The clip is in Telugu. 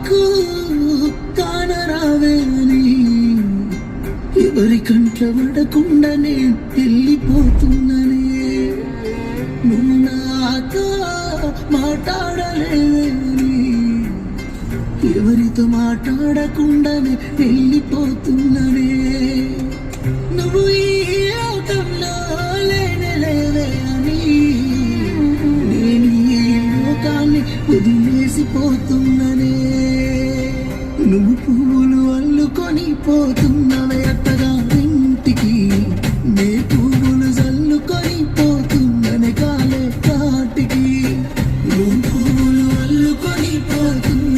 నాకు కానరావేని ఎవరి కంట్ల పడకుండా నేను వెళ్ళిపోతున్నానే నువ్వు నాతో మాట్లాడలేని ఎవరితో మాట్లాడకుండానే వెళ్ళిపోతున్నానే నువ్వు ఈ లోకంలో లేనే అని నేను ఈ లోకాన్ని వదిలేసిపోతున్నానే నువ్వు పువ్వులు అల్లుకొని పోతున్నావే అత్తగారింటికి నే పువ్వులు జల్లుకొని పోతున్నానే కాలే కాటికి నువ్వు పువ్వులు అల్లుకొని పోతున్నా